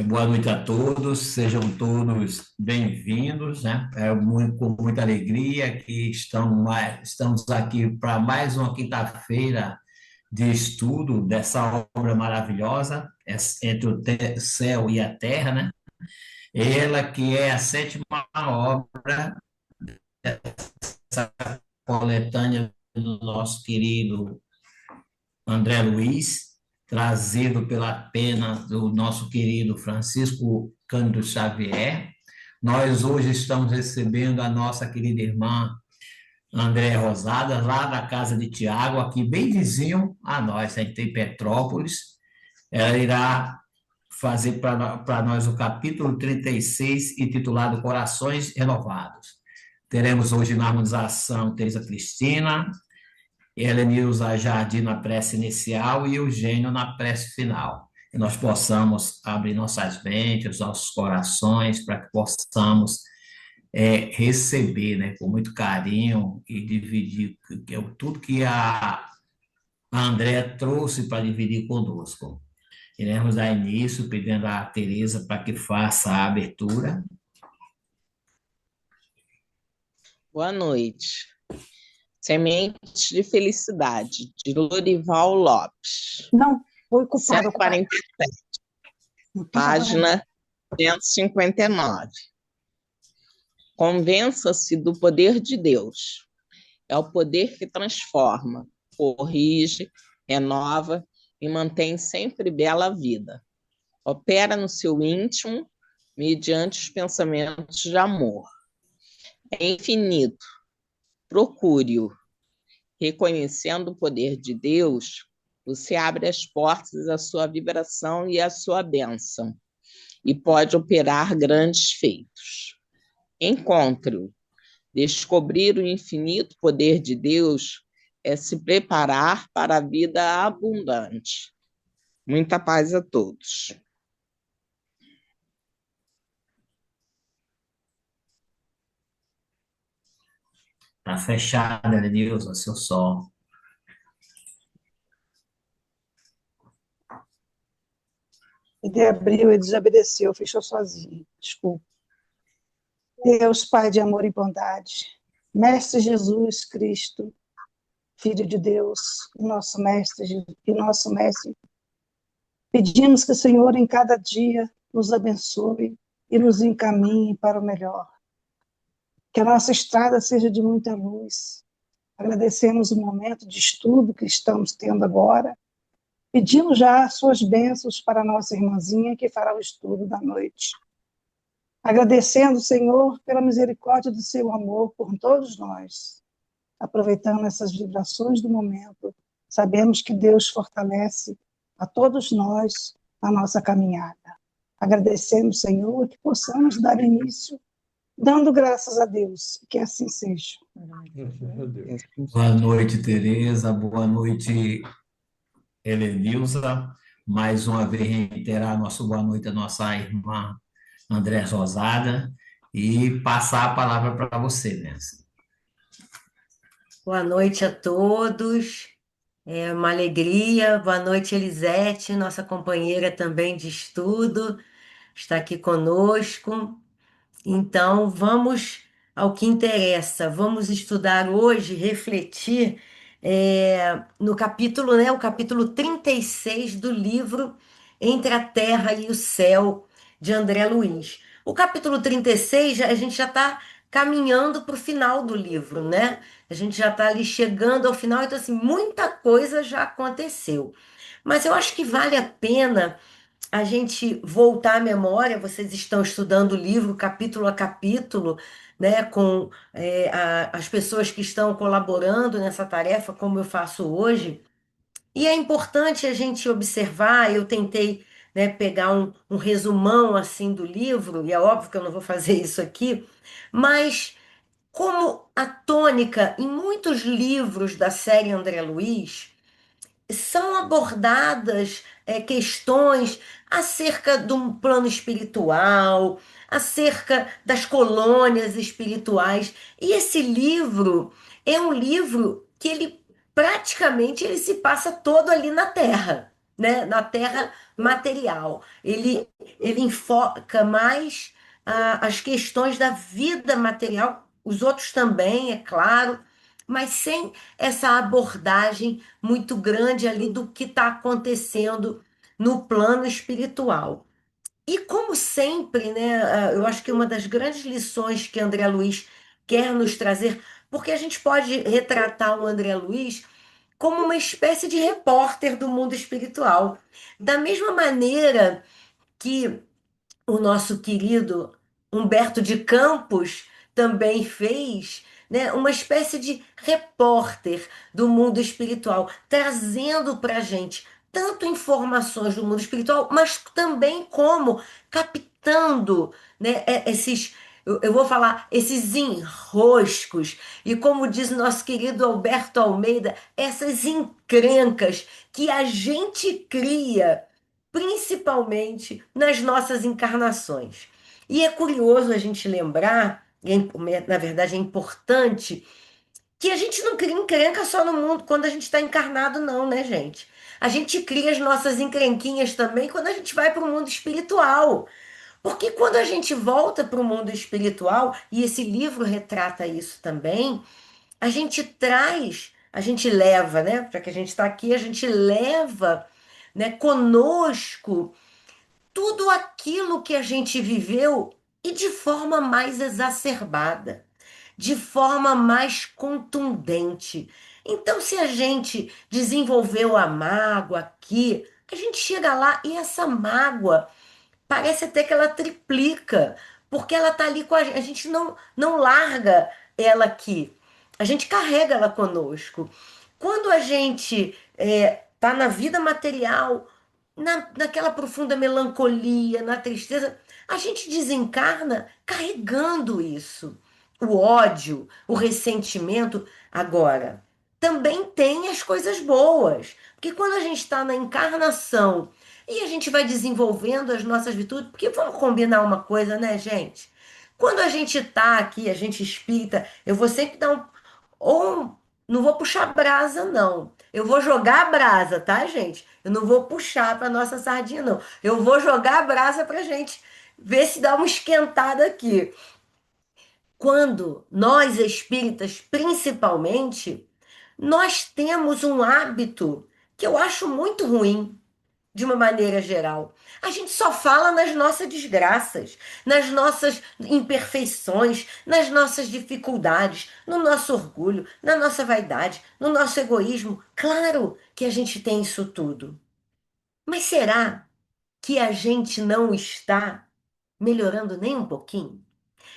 Boa noite a todos, sejam todos bem-vindos, né? Com muita alegria que estamos aqui para mais uma quinta-feira de estudo dessa obra maravilhosa, Entre o Céu e a Terra, né? Ela que é a sétima obra dessa coletânea do nosso querido André Luiz, trazido pela pena do nosso querido Francisco Cândido Xavier. Nós hoje estamos recebendo a nossa querida irmã André Rosada, lá da casa de Tiago, aqui bem vizinho a nós, a gente em Petrópolis. Ela irá fazer para nós o capítulo 36, intitulado Corações Renovados. Teremos hoje na harmonização Teresa Cristina, Helenilza Jardim na prece inicial e Eugênio na prece final. Que nós possamos abrir nossas mentes, nossos corações, para que possamos receber, né, com muito carinho e dividir tudo que a Andrea trouxe para dividir conosco. Iremos dar início pedindo a Teresa para que faça a abertura. Boa noite. Sementes de Felicidade, de Lorival Lopes. Não, foi culpado. 147, página 159. Convença-se do poder de Deus. É o poder que transforma, corrige, renova e mantém sempre bela a vida. Opera no seu íntimo mediante os pensamentos de amor. É infinito. Procure-o. Reconhecendo o poder de Deus, você abre as portas da sua vibração e à sua bênção, e pode operar grandes feitos. Encontre-o. Descobrir o infinito poder de Deus é se preparar para a vida abundante. Muita paz a todos. Está fechada, Helenilza, seu som. Ele abriu e desobedeceu, fechou sozinho. Desculpa. Deus, Pai de amor e bondade, Mestre Jesus Cristo, Filho de Deus, nosso Mestre e nosso Mestre, pedimos que o Senhor em cada dia nos abençoe e nos encaminhe para o melhor. Que a nossa estrada seja de muita luz. Agradecemos o momento de estudo que estamos tendo agora. Pedimos já as suas bênçãos para a nossa irmãzinha que fará o estudo da noite. Agradecendo, Senhor, pela misericórdia do seu amor por todos nós. Aproveitando essas vibrações do momento, sabemos que Deus fortalece a todos nós na nossa caminhada. Agradecemos, Senhor, que possamos dar início, dando graças a Deus, que assim seja. Boa noite, Tereza. Boa noite, Helenilza. Mais uma vez reiterar nosso boa noite à nossa irmã André Rosada e passar a palavra para você, Nancy. Boa noite a todos, é uma alegria. Boa noite, Elisete, nossa companheira também de estudo, está aqui conosco. Então, vamos ao que interessa. Vamos estudar hoje, refletir no capítulo, né, o capítulo 36 do livro Entre a Terra e o Céu, de André Luiz. O capítulo 36, a gente já está caminhando para o final do livro, né? A gente já está ali chegando ao final, então, assim, muita coisa já aconteceu. Mas eu acho que vale a pena a gente voltar à memória. Vocês estão estudando o livro capítulo a capítulo, né, com as pessoas que estão colaborando nessa tarefa, como eu faço hoje. E é importante a gente observar. Eu tentei, né, pegar um resumão assim do livro, e é óbvio que eu não vou fazer isso aqui, mas como a tônica em muitos livros da série André Luiz, são abordadas questões acerca de um plano espiritual, acerca das colônias espirituais. E esse livro é um livro que ele praticamente ele se passa todo ali na Terra, né? Na Terra material. Ele enfoca mais as questões da vida material, os outros também, é claro, mas sem essa abordagem muito grande ali do que está acontecendo no plano espiritual. E como sempre, né, eu acho que uma das grandes lições que André Luiz quer nos trazer, porque a gente pode retratar o André Luiz como uma espécie de repórter do mundo espiritual. Da mesma maneira que o nosso querido Humberto de Campos também fez, né, uma espécie de repórter do mundo espiritual, trazendo para a gente tanto informações do mundo espiritual, mas também como captando, né, esses, eu vou falar, esses enroscos, e como diz o nosso querido Alberto Almeida, essas encrencas que a gente cria principalmente nas nossas encarnações. E é curioso a gente lembrar, na verdade é importante, que a gente não cria encrenca só no mundo quando a gente está encarnado, não, né, gente? A gente cria as nossas encrenquinhas também quando a gente vai para o mundo espiritual. Porque quando a gente volta para o mundo espiritual, e esse livro retrata isso também, a gente traz, a gente leva, né? Já que a gente está aqui, a gente leva, né, conosco tudo aquilo que a gente viveu e de forma mais exacerbada, de forma mais contundente. Então, se a gente desenvolveu a mágoa aqui, a gente chega lá e essa mágoa parece até que ela triplica, porque ela tá ali com a gente. A gente não larga ela aqui. A gente carrega ela conosco. Quando a gente tá na vida material, naquela profunda melancolia, na tristeza, a gente desencarna carregando isso. O ódio, o ressentimento. Agora, também tem as coisas boas. Porque quando a gente está na encarnação e a gente vai desenvolvendo as nossas virtudes, porque vamos combinar uma coisa, né, gente? Quando a gente tá aqui, a gente espírita, eu vou sempre dar um. Ou não vou puxar brasa, não. Eu vou jogar brasa, tá, gente? Eu não vou puxar para nossa sardinha, não. Eu vou jogar brasa pra gente ver se dá uma esquentada aqui. Quando nós espíritas, principalmente, nós temos um hábito que eu acho muito ruim de uma maneira geral. A gente só fala nas nossas desgraças, nas nossas imperfeições, nas nossas dificuldades, no nosso orgulho, na nossa vaidade, no nosso egoísmo. Claro que a gente tem isso tudo. Mas será que a gente não está melhorando nem um pouquinho?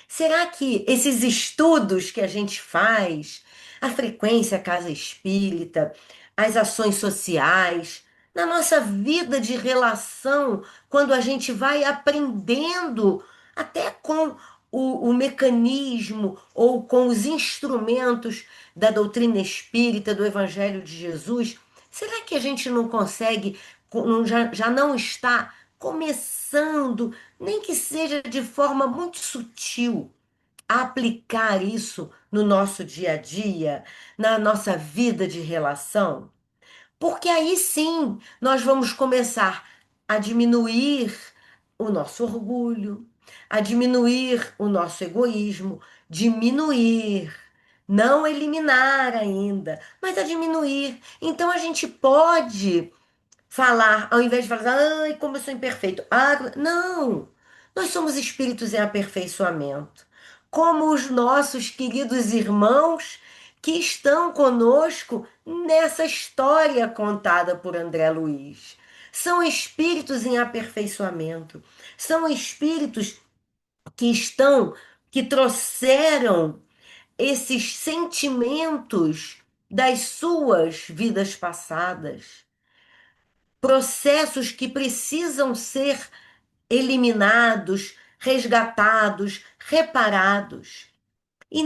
Será que esses estudos que a gente faz, a frequência à casa espírita, as ações sociais, na nossa vida de relação, quando a gente vai aprendendo até com o mecanismo ou com os instrumentos da doutrina espírita, do Evangelho de Jesus, será que a gente não consegue, já não está começando, nem que seja de forma muito sutil, aplicar isso no nosso dia a dia, na nossa vida de relação? Porque aí sim nós vamos começar a diminuir o nosso orgulho, a diminuir o nosso egoísmo, diminuir, não eliminar ainda, mas a diminuir. Então a gente pode falar, ao invés de falar, ai, como eu sou imperfeito. Ah, não! Nós somos espíritos em aperfeiçoamento. Como os nossos queridos irmãos que estão conosco nessa história contada por André Luiz. São espíritos em aperfeiçoamento. São espíritos que estão, que trouxeram esses sentimentos das suas vidas passadas, processos que precisam ser eliminados, resgatados, reparados. E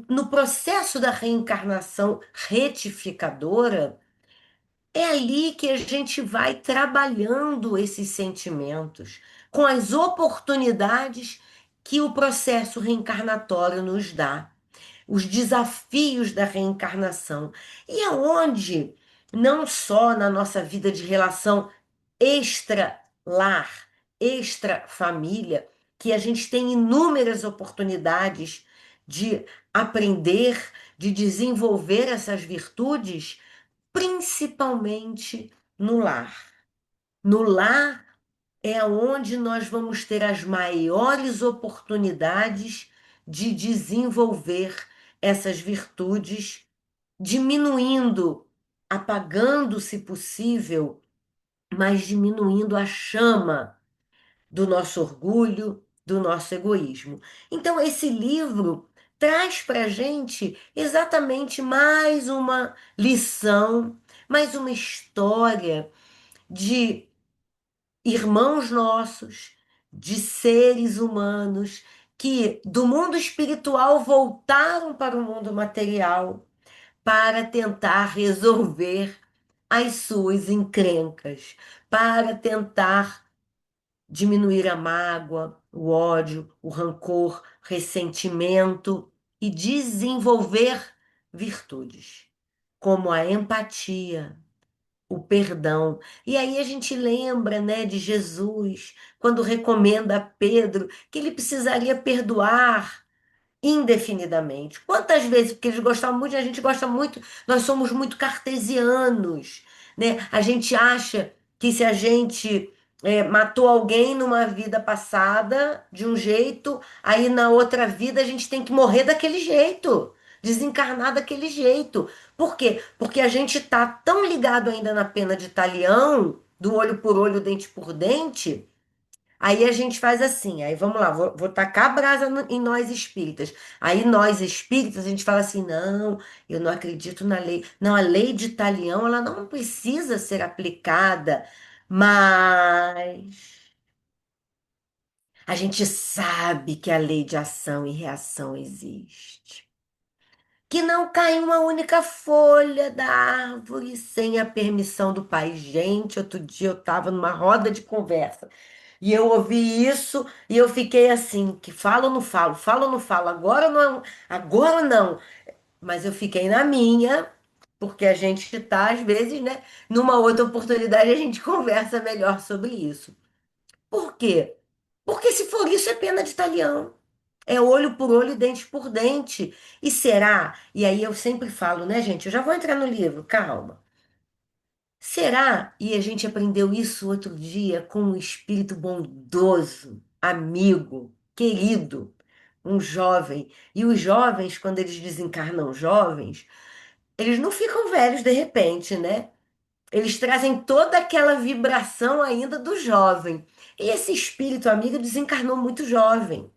no processo da reencarnação retificadora, é ali que a gente vai trabalhando esses sentimentos, com as oportunidades que o processo reencarnatório nos dá, os desafios da reencarnação. E aonde, não só na nossa vida de relação extra-lar, extra-família, que a gente tem inúmeras oportunidades de aprender, de desenvolver essas virtudes, principalmente no lar. No lar é onde nós vamos ter as maiores oportunidades de desenvolver essas virtudes, diminuindo, apagando, se possível, mas diminuindo a chama do nosso orgulho, do nosso egoísmo. Então, esse livro traz para a gente exatamente mais uma lição, mais uma história de irmãos nossos, de seres humanos que do mundo espiritual voltaram para o mundo material para tentar resolver as suas encrencas, para tentar diminuir a mágoa, o ódio, o rancor, ressentimento e desenvolver virtudes, como a empatia, o perdão. E aí a gente lembra, né, de Jesus, quando recomenda a Pedro que ele precisaria perdoar indefinidamente. Quantas vezes, porque eles gostavam muito, a gente gosta muito, nós somos muito cartesianos, né? A gente acha que se a gente matou alguém numa vida passada de um jeito, aí na outra vida a gente tem que morrer daquele jeito, desencarnar daquele jeito. Por quê? Porque a gente tá tão ligado ainda na pena de talião, do olho por olho, dente por dente. Aí a gente faz assim, aí vamos lá, vou tacar a brasa em nós espíritas. Aí nós espíritas, a gente fala assim, não, eu não acredito na lei. Não, a lei de Talião, ela não precisa ser aplicada, mas a gente sabe que a lei de ação e reação existe. Que não cai uma única folha da árvore sem a permissão do pai. Gente, outro dia eu estava numa roda de conversa. E eu ouvi isso e eu fiquei assim, que falo ou não falo, agora não. Mas eu fiquei na minha, porque a gente tá, às vezes, né, numa outra oportunidade a gente conversa melhor sobre isso. Por quê? Porque se for isso é pena de talião. É olho por olho, dente por dente. E será? E aí eu sempre falo, né, gente? Eu já vou entrar no livro, calma. Será? E a gente aprendeu isso outro dia com um espírito bondoso, amigo, querido, um jovem. E os jovens, quando eles desencarnam jovens, eles não ficam velhos de repente, né? Eles trazem toda aquela vibração ainda do jovem. E esse espírito amigo desencarnou muito jovem.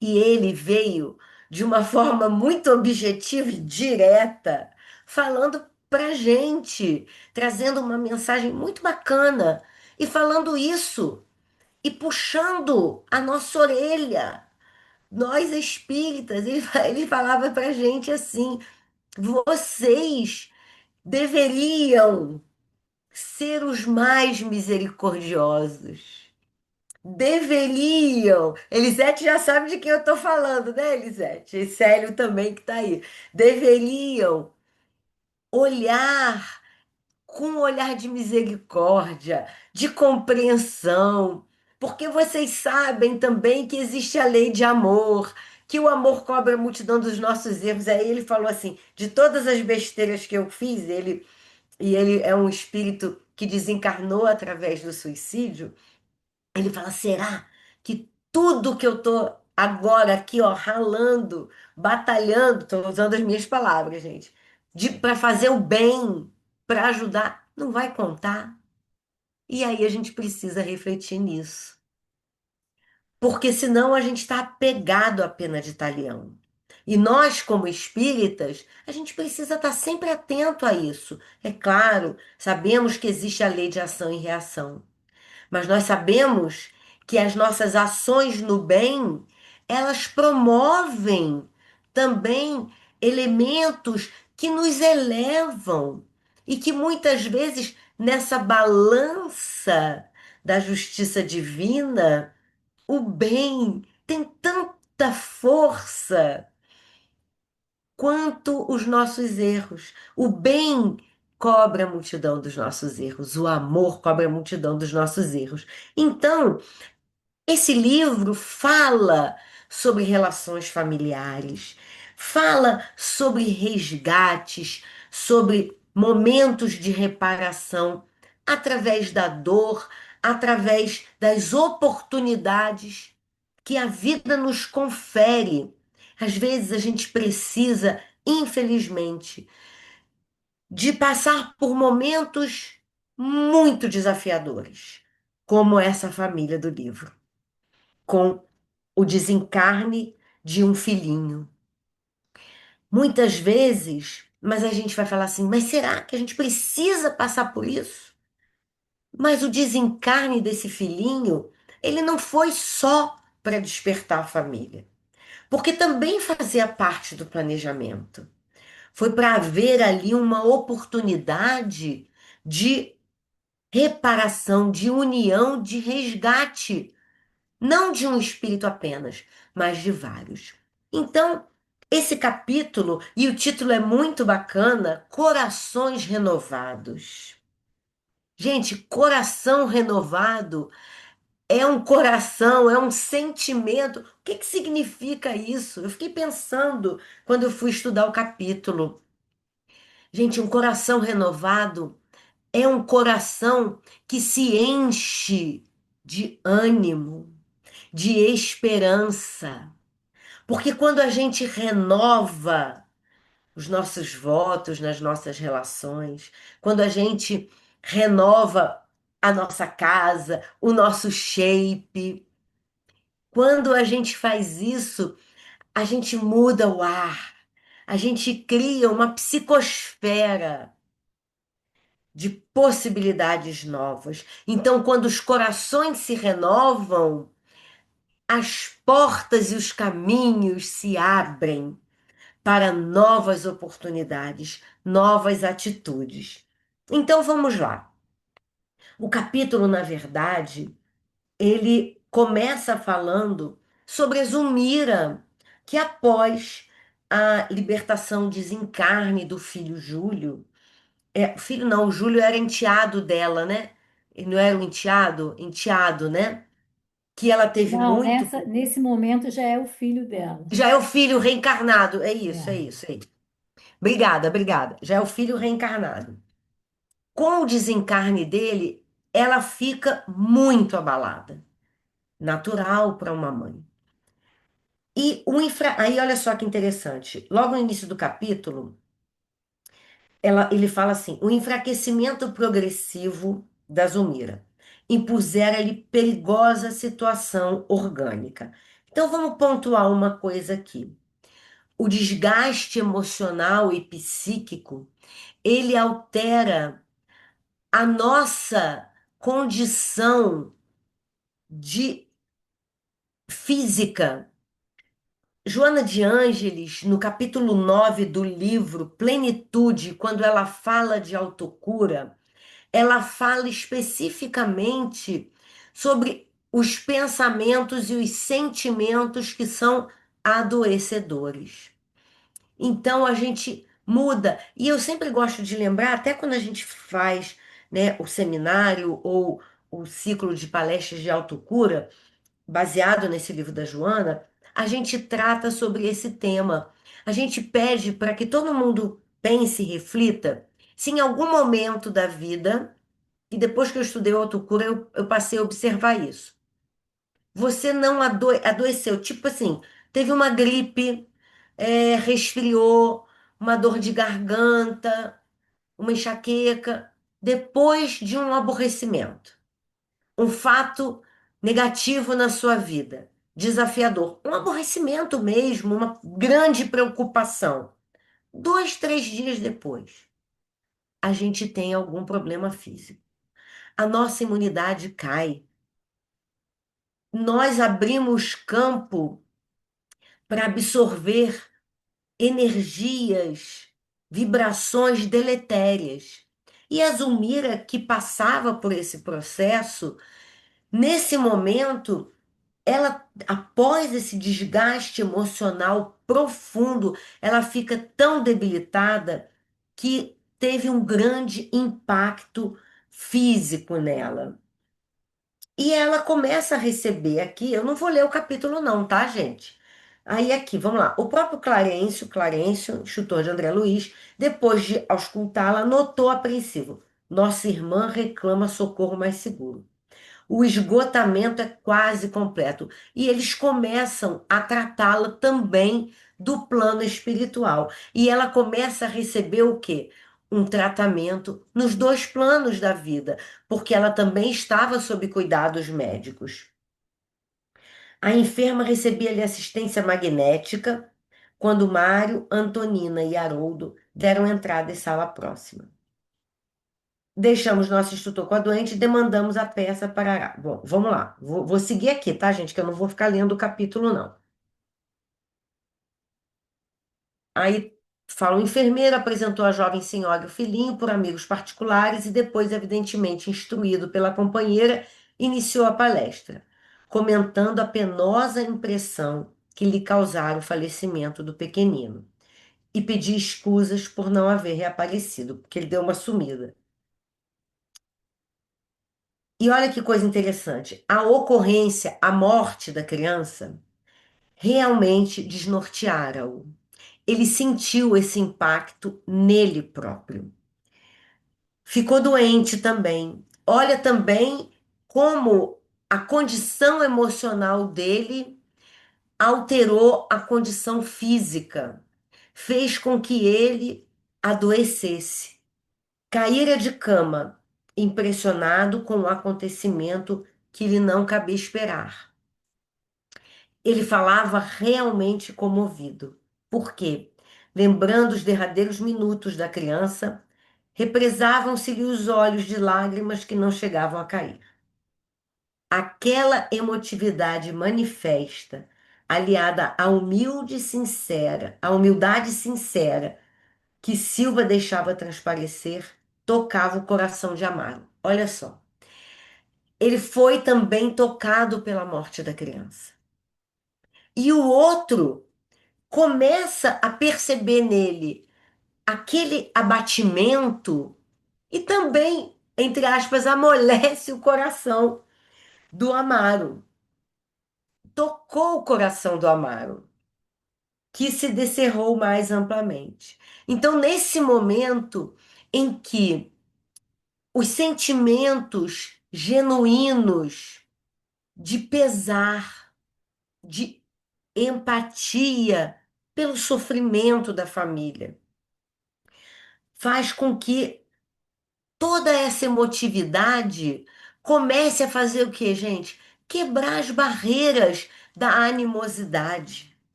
E ele veio de uma forma muito objetiva e direta, falando para gente, trazendo uma mensagem muito bacana e falando isso e puxando a nossa orelha. Nós espíritas, ele falava para gente assim: vocês deveriam ser os mais misericordiosos. Deveriam. Elisete já sabe de quem eu estou falando, né, Elisete? E Célio também que está aí. Deveriam olhar com um olhar de misericórdia, de compreensão, porque vocês sabem também que existe a lei de amor, que o amor cobre a multidão dos nossos erros. Aí ele falou assim: de todas as besteiras que eu fiz, ele é um espírito que desencarnou através do suicídio. Ele fala: será que tudo que eu tô agora aqui, ó, ralando, batalhando, tô usando as minhas palavras, gente, para fazer o bem, para ajudar, não vai contar? E aí a gente precisa refletir nisso. Porque senão a gente está apegado à pena de talião. E nós, como espíritas, a gente precisa estar sempre atento a isso. É claro, sabemos que existe a lei de ação e reação. Mas nós sabemos que as nossas ações no bem, elas promovem também elementos que nos elevam e que muitas vezes nessa balança da justiça divina, o bem tem tanta força quanto os nossos erros. O bem cobre a multidão dos nossos erros, o amor cobre a multidão dos nossos erros. Então, esse livro fala sobre relações familiares, fala sobre resgates, sobre momentos de reparação através da dor, através das oportunidades que a vida nos confere. Às vezes a gente precisa, infelizmente, de passar por momentos muito desafiadores, como essa família do livro, com o desencarne de um filhinho. Muitas vezes, mas a gente vai falar assim, mas será que a gente precisa passar por isso? Mas o desencarne desse filhinho, ele não foi só para despertar a família, porque também fazia parte do planejamento. Foi para haver ali uma oportunidade de reparação, de união, de resgate, não de um espírito apenas, mas de vários. Então, esse capítulo, e o título é muito bacana, Corações Renovados. Gente, coração renovado é um coração, é um sentimento. O que que significa isso? Eu fiquei pensando quando eu fui estudar o capítulo. Gente, um coração renovado é um coração que se enche de ânimo, de esperança. Porque quando a gente renova os nossos votos nas nossas relações, quando a gente renova a nossa casa, o nosso shape, quando a gente faz isso, a gente muda o ar, a gente cria uma psicosfera de possibilidades novas. Então, quando os corações se renovam, as portas e os caminhos se abrem para novas oportunidades, novas atitudes. Então, vamos lá. O capítulo, na verdade, ele começa falando sobre a Zulmira, que após a libertação desencarne do filho Júlio, filho não, o Júlio era enteado dela, né? Ele não era o enteado, enteado, né? Que ela teve Não, muito. nesse momento já é o filho dela. Já é o filho reencarnado, é É. isso aí. Obrigada, obrigada. Já é o filho reencarnado. Com o desencarne dele, ela fica muito abalada. Natural para uma mãe. Aí, olha só que interessante. Logo no início do capítulo, ele fala assim: o enfraquecimento progressivo da Zulmira impusera-lhe perigosa situação orgânica. Então, vamos pontuar uma coisa aqui. O desgaste emocional e psíquico, ele altera a nossa condição de física. Joana de Ângeles, no capítulo 9 do livro Plenitude, quando ela fala de autocura, ela fala especificamente sobre os pensamentos e os sentimentos que são adoecedores. Então a gente muda. E eu sempre gosto de lembrar, até quando a gente faz, né, o seminário ou o ciclo de palestras de autocura, baseado nesse livro da Joana, a gente trata sobre esse tema. A gente pede para que todo mundo pense e reflita se em algum momento da vida, e depois que eu estudei autocura, eu passei a observar isso. Você não adoeceu, tipo assim, teve uma gripe, resfriou, uma dor de garganta, uma enxaqueca, depois de um aborrecimento, um fato negativo na sua vida, desafiador, um aborrecimento mesmo, uma grande preocupação. 2, 3 dias depois, a gente tem algum problema físico. A nossa imunidade cai. Nós abrimos campo para absorver energias, vibrações deletérias. E a Zulmira, que passava por esse processo, nesse momento, ela, após esse desgaste emocional profundo, ela fica tão debilitada que teve um grande impacto físico nela. E ela começa a receber aqui, eu não vou ler o capítulo não, tá, gente? Aí aqui, vamos lá. O próprio Clarencio, instrutor de André Luiz, depois de auscultá-la, notou apreensivo: nossa irmã reclama socorro mais seguro. O esgotamento é quase completo. E eles começam a tratá-la também do plano espiritual. E ela começa a receber o quê? Um tratamento nos dois planos da vida, porque ela também estava sob cuidados médicos. A enferma recebia-lhe assistência magnética quando Mário, Antonina e Haroldo deram entrada em sala próxima. Deixamos nosso instrutor com a doente e demandamos a peça para. Bom, vamos lá. Vou seguir aqui, tá, gente? Que eu não vou ficar lendo o capítulo, não. Aí fala: o enfermeiro apresentou a jovem senhora e o filhinho por amigos particulares e depois, evidentemente instruído pela companheira, iniciou a palestra, comentando a penosa impressão que lhe causara o falecimento do pequenino e pedir escusas por não haver reaparecido, porque ele deu uma sumida. E olha que coisa interessante, a ocorrência, a morte da criança, realmente desnorteara-o. Ele sentiu esse impacto nele próprio. Ficou doente também. Olha também como a condição emocional dele alterou a condição física, fez com que ele adoecesse. Caíra de cama, impressionado com o acontecimento que lhe não cabia esperar. Ele falava realmente comovido. Por quê? Lembrando os derradeiros minutos da criança, represavam-se-lhe os olhos de lágrimas que não chegavam a cair. Aquela emotividade manifesta, aliada à humildade sincera que Silva deixava transparecer, tocava o coração de Amaro. Olha só. Ele foi também tocado pela morte da criança. E o outro começa a perceber nele aquele abatimento e também, entre aspas, amolece o coração do Amaro. Tocou o coração do Amaro, que se descerrou mais amplamente. Então, nesse momento em que os sentimentos genuínos de pesar, de empatia pelo sofrimento da família, faz com que toda essa emotividade comece a fazer o quê, gente? Quebrar as barreiras da animosidade.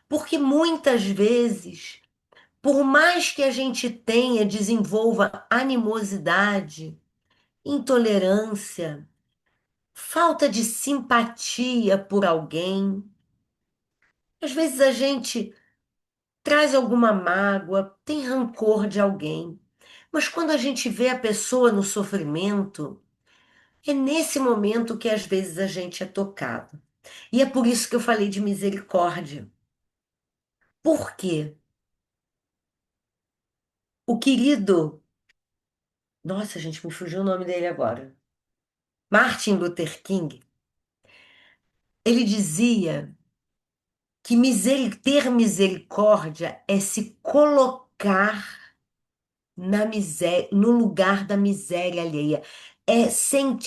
Porque muitas vezes, por mais que a gente tenha, desenvolva animosidade, intolerância, falta de simpatia por alguém, às vezes a gente traz alguma mágoa, tem rancor de alguém. Mas quando a gente vê a pessoa no sofrimento, é nesse momento que às vezes a gente é tocado. E é por isso que eu falei de misericórdia. Por quê? O querido, nossa, gente, me fugiu o nome dele agora. Martin Luther King, ele dizia que ter misericórdia é se colocar na miséria, no lugar da miséria alheia. É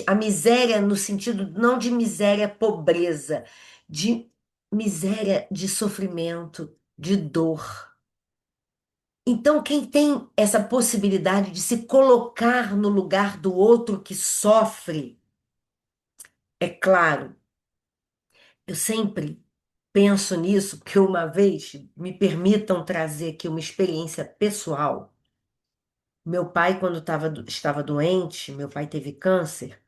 a miséria no sentido não de miséria pobreza, de miséria de sofrimento, de dor. Então, quem tem essa possibilidade de se colocar no lugar do outro que sofre, é claro, eu sempre penso nisso, porque uma vez me permitam trazer aqui uma experiência pessoal. Meu pai, quando estava doente, meu pai teve câncer.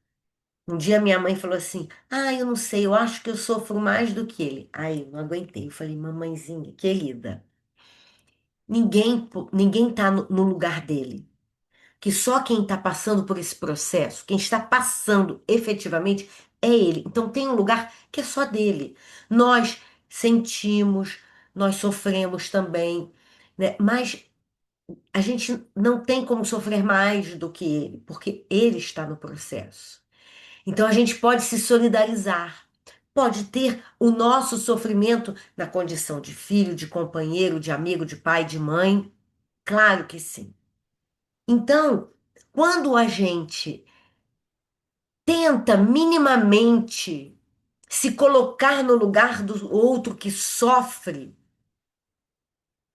Um dia minha mãe falou assim: ah, eu não sei, eu acho que eu sofro mais do que ele. Aí eu não aguentei. Eu falei: mamãezinha, querida, ninguém tá no lugar dele. Que só quem está passando por esse processo, quem está passando efetivamente, é ele. Então tem um lugar que é só dele. Nós sentimos, nós sofremos também, né? Mas A gente não tem como sofrer mais do que ele, porque ele está no processo. Então a gente pode se solidarizar, pode ter o nosso sofrimento na condição de filho, de companheiro, de amigo, de pai, de mãe. Claro que sim. Então, quando a gente tenta minimamente se colocar no lugar do outro que sofre,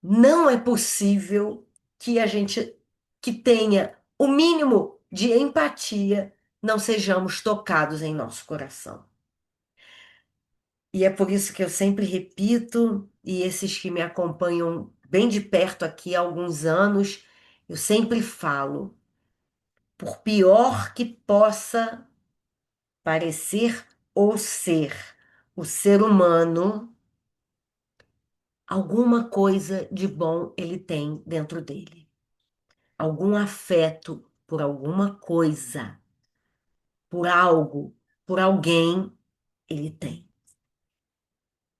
não é possível que a gente que tenha o mínimo de empatia não sejamos tocados em nosso coração. E é por isso que eu sempre repito, e esses que me acompanham bem de perto aqui há alguns anos, eu sempre falo, por pior que possa parecer ou ser o ser humano, alguma coisa de bom ele tem dentro dele. Algum afeto por alguma coisa, por algo, por alguém, ele tem.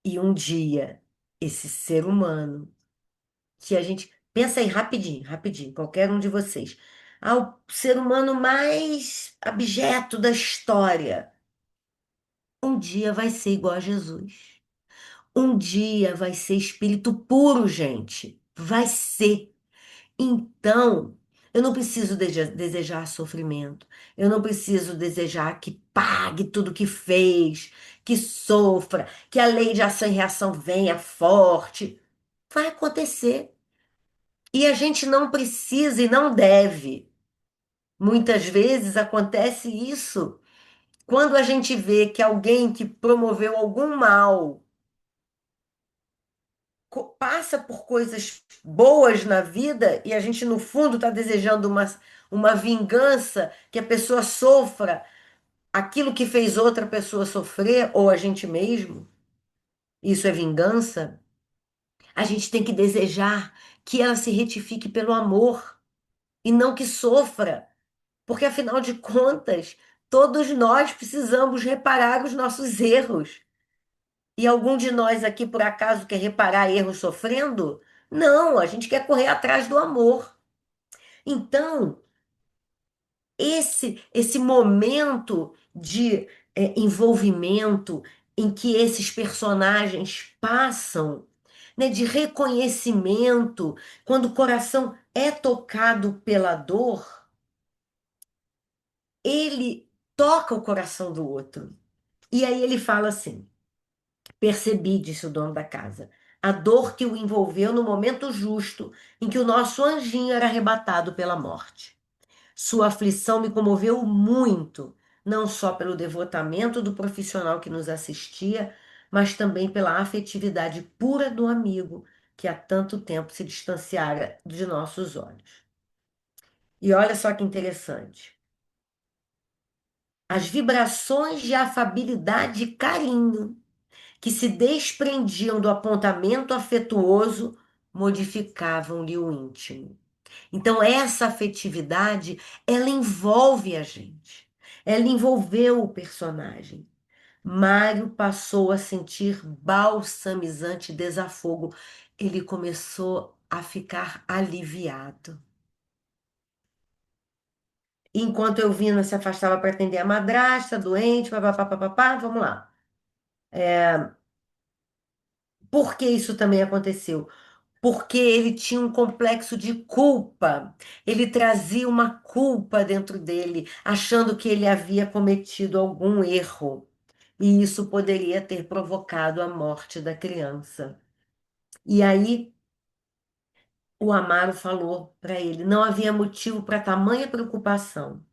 E um dia, esse ser humano, que a gente. Pensa aí rapidinho, rapidinho, qualquer um de vocês. Ah, o ser humano mais abjeto da história. Um dia vai ser igual a Jesus. Um dia vai ser espírito puro, gente. Vai ser. Então, eu não preciso desejar sofrimento. Eu não preciso desejar que pague tudo que fez, que sofra, que a lei de ação e reação venha forte. Vai acontecer. E a gente não precisa e não deve. Muitas vezes acontece isso quando a gente vê que alguém que promoveu algum mal passa por coisas boas na vida e a gente, no fundo, está desejando uma vingança, que a pessoa sofra aquilo que fez outra pessoa sofrer, ou a gente mesmo. Isso é vingança. A gente tem que desejar que ela se retifique pelo amor e não que sofra. Porque, afinal de contas, todos nós precisamos reparar os nossos erros. E algum de nós aqui, por acaso, quer reparar erros sofrendo? Não, a gente quer correr atrás do amor. Então, esse momento de envolvimento em que esses personagens passam, né, de reconhecimento, quando o coração é tocado pela dor, ele toca o coração do outro. E aí ele fala assim: percebi, disse o dono da casa, a dor que o envolveu no momento justo em que o nosso anjinho era arrebatado pela morte. Sua aflição me comoveu muito, não só pelo devotamento do profissional que nos assistia, mas também pela afetividade pura do amigo que há tanto tempo se distanciara de nossos olhos. E olha só que interessante. As vibrações de afabilidade e carinho que se desprendiam do apontamento afetuoso modificavam-lhe o íntimo. Então, essa afetividade, ela envolve a gente. Ela envolveu o personagem. Mário passou a sentir balsamizante desafogo. Ele começou a ficar aliviado. Enquanto Elvina se afastava para atender a madrasta, doente, papapá, vamos lá. Por que isso também aconteceu? Porque ele tinha um complexo de culpa. Ele trazia uma culpa dentro dele, achando que ele havia cometido algum erro. E isso poderia ter provocado a morte da criança. E aí o Amaro falou para ele: não havia motivo para tamanha preocupação.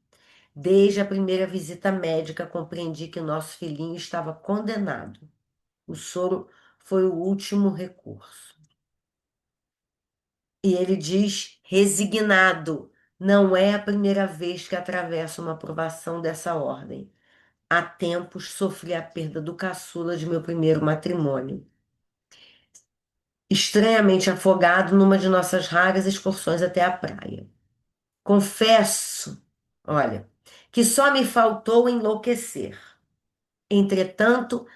Desde a primeira visita médica, compreendi que nosso filhinho estava condenado. O soro foi o último recurso. E ele diz, resignado, não é a primeira vez que atravesso uma provação dessa ordem. Há tempos sofri a perda do caçula de meu primeiro matrimônio. Estranhamente afogado numa de nossas raras excursões até a praia. Confesso, olha, que só me faltou enlouquecer. Entretanto,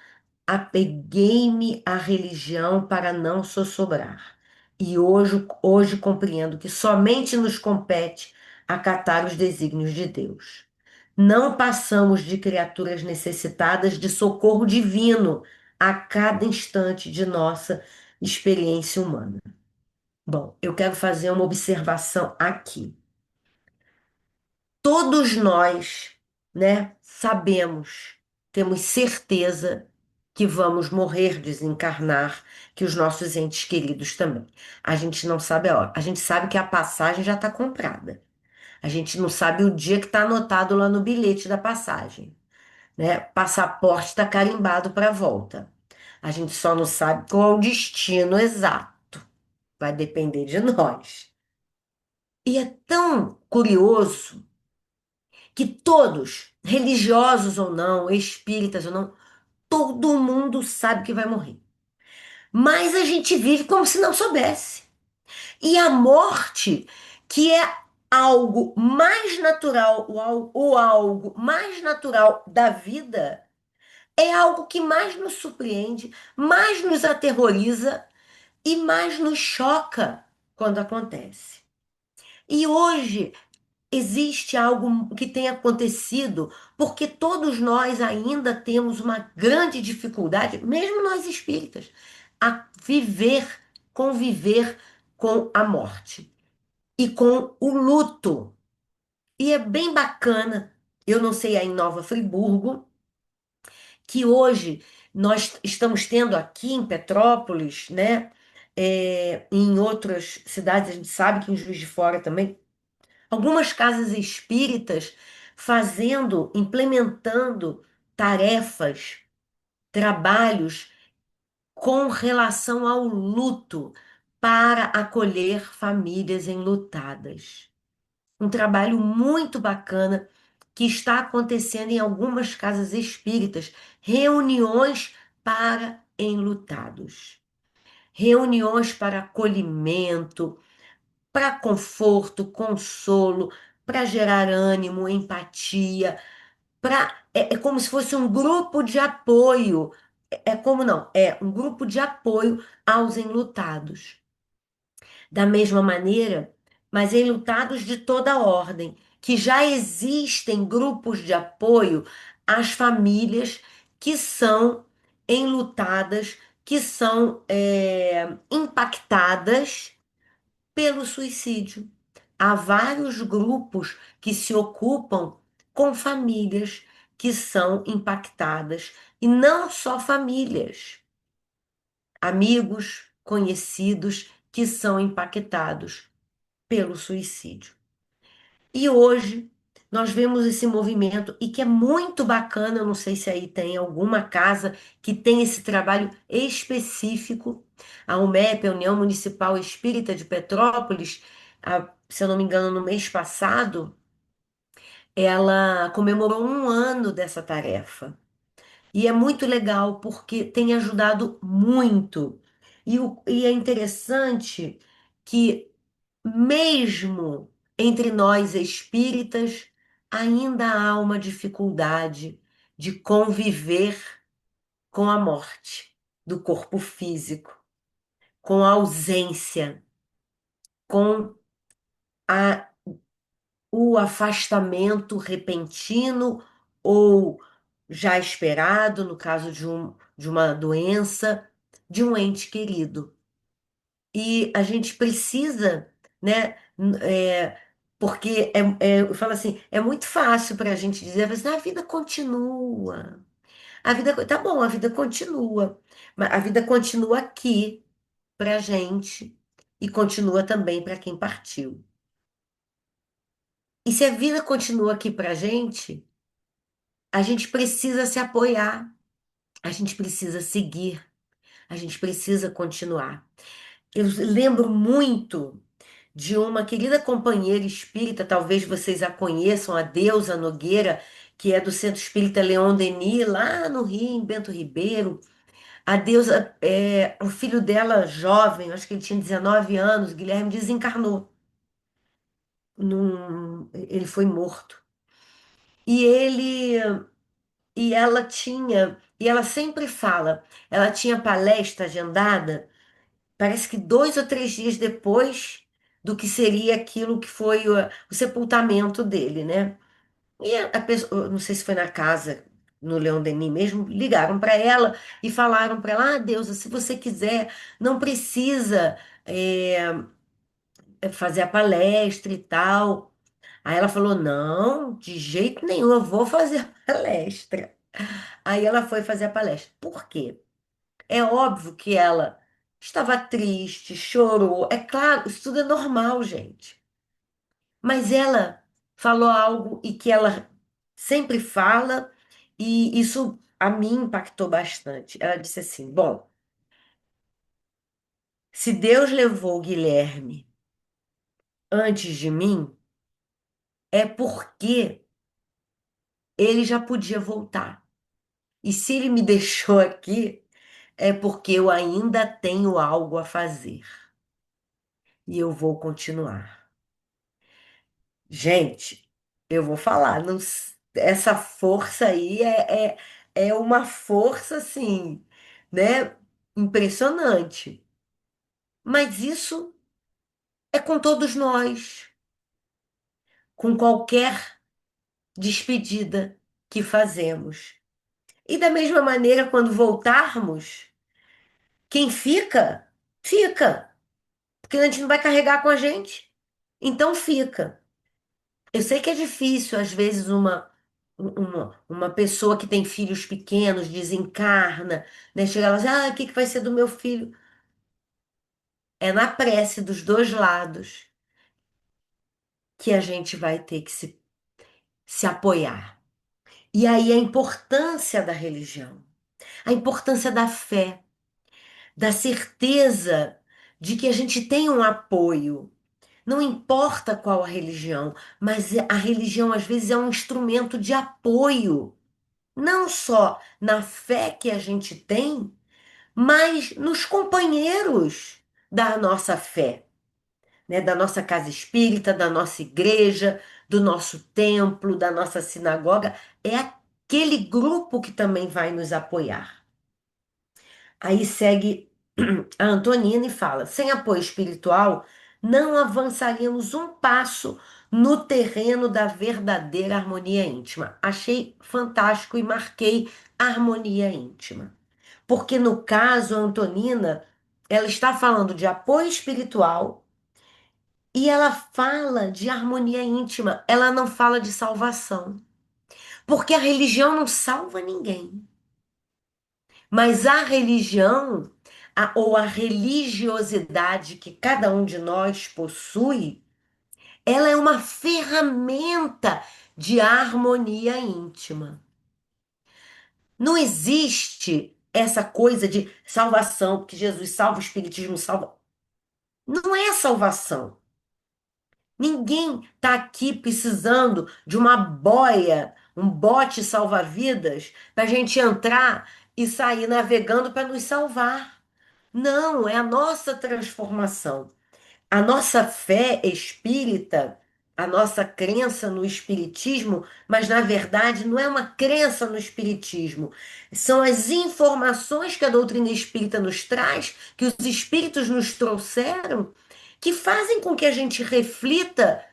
apeguei-me à religião para não sossobrar. E hoje compreendo que somente nos compete acatar os desígnios de Deus. Não passamos de criaturas necessitadas de socorro divino a cada instante de nossa experiência humana. Bom, eu quero fazer uma observação aqui. Todos nós, né, sabemos, temos certeza que vamos morrer, desencarnar, que os nossos entes queridos também. A gente não sabe a hora. A gente sabe que a passagem já está comprada. A gente não sabe o dia que está anotado lá no bilhete da passagem, né? Passaporte está carimbado para a volta. A gente só não sabe qual é o destino exato. Vai depender de nós. E é tão curioso que todos, religiosos ou não, espíritas ou não, todo mundo sabe que vai morrer. Mas a gente vive como se não soubesse. E a morte, que é algo mais natural, o algo mais natural da vida, é algo que mais nos surpreende, mais nos aterroriza e mais nos choca quando acontece. E hoje existe algo que tem acontecido, porque todos nós ainda temos uma grande dificuldade, mesmo nós espíritas, a viver, conviver com a morte e com o luto. E é bem bacana, eu não sei aí em Nova Friburgo, que hoje nós estamos tendo aqui em Petrópolis, né? Em outras cidades, a gente sabe que em Juiz de Fora também, algumas casas espíritas fazendo, implementando tarefas, trabalhos com relação ao luto para acolher famílias enlutadas. Um trabalho muito bacana que está acontecendo em algumas casas espíritas, reuniões para enlutados, reuniões para acolhimento, para conforto, consolo, para gerar ânimo, empatia, é como se fosse um grupo de apoio. É como não, é um grupo de apoio aos enlutados. Da mesma maneira, mas enlutados de toda ordem, que já existem grupos de apoio às famílias que são enlutadas, que são impactadas pelo suicídio. Há vários grupos que se ocupam com famílias que são impactadas, e não só famílias, amigos, conhecidos que são impactados pelo suicídio. E hoje nós vemos esse movimento e que é muito bacana, eu não sei se aí tem alguma casa que tem esse trabalho específico. A UMEP, a União Municipal Espírita de Petrópolis, se eu não me engano, no mês passado, ela comemorou um ano dessa tarefa. E é muito legal porque tem ajudado muito. E é interessante que mesmo entre nós espíritas, ainda há uma dificuldade de conviver com a morte do corpo físico, com a ausência, com a- o afastamento repentino ou já esperado, no caso de uma doença, de um ente querido. E a gente precisa, né? Porque eu falo assim, é muito fácil para a gente dizer, mas a vida continua. A vida, tá bom, a vida continua, mas a vida continua aqui para a gente e continua também para quem partiu. E se a vida continua aqui para a gente precisa se apoiar, a gente precisa seguir, a gente precisa continuar. Eu lembro muito de uma querida companheira espírita, talvez vocês a conheçam, a Deusa Nogueira, que é do Centro Espírita Leon Denis, lá no Rio, em Bento Ribeiro. A Deusa, o filho dela, jovem, acho que ele tinha 19 anos, Guilherme, desencarnou. Ele foi morto. E ele e ela sempre fala, ela tinha palestra agendada parece que 2 ou 3 dias depois do que seria aquilo que foi o sepultamento dele, né? E a pessoa, não sei se foi na casa, no Leão Denis mesmo, ligaram para ela e falaram para ela: Ah, Deusa, se você quiser, não precisa fazer a palestra e tal. Aí ela falou: Não, de jeito nenhum, eu vou fazer a palestra. Aí ela foi fazer a palestra. Por quê? É óbvio que ela estava triste, chorou. É claro, isso tudo é normal, gente. Mas ela falou algo e que ela sempre fala, e isso a mim impactou bastante. Ela disse assim: Bom, se Deus levou o Guilherme antes de mim, é porque ele já podia voltar. E se ele me deixou aqui, é porque eu ainda tenho algo a fazer. E eu vou continuar. Gente, eu vou falar, essa força aí é uma força, assim, né? Impressionante. Mas isso é com todos nós, com qualquer despedida que fazemos. E da mesma maneira, quando voltarmos, quem fica, fica. Porque a gente não vai carregar com a gente. Então fica. Eu sei que é difícil, às vezes, uma pessoa que tem filhos pequenos desencarna, né? Chega lá e diz, o que que vai ser do meu filho? É na prece dos dois lados que a gente vai ter que se apoiar. E aí a importância da religião, a importância da fé, da certeza de que a gente tem um apoio. Não importa qual a religião, mas a religião às vezes é um instrumento de apoio, não só na fé que a gente tem, mas nos companheiros da nossa fé, né? Da nossa casa espírita, da nossa igreja, do nosso templo, da nossa sinagoga. É aquele grupo que também vai nos apoiar. Aí segue a Antonina e fala: sem apoio espiritual, não avançaríamos um passo no terreno da verdadeira harmonia íntima. Achei fantástico e marquei harmonia íntima. Porque no caso, a Antonina, ela está falando de apoio espiritual e ela fala de harmonia íntima, ela não fala de salvação. Porque a religião não salva ninguém. Mas a religião, ou a religiosidade que cada um de nós possui, ela é uma ferramenta de harmonia íntima. Não existe essa coisa de salvação, porque Jesus salva, o Espiritismo salva. Não é salvação. Ninguém está aqui precisando de uma boia, um bote salva-vidas, para a gente entrar e sair navegando para nos salvar. Não, é a nossa transformação. A nossa fé espírita, a nossa crença no espiritismo, mas na verdade não é uma crença no espiritismo. São as informações que a doutrina espírita nos traz, que os espíritos nos trouxeram, que fazem com que a gente reflita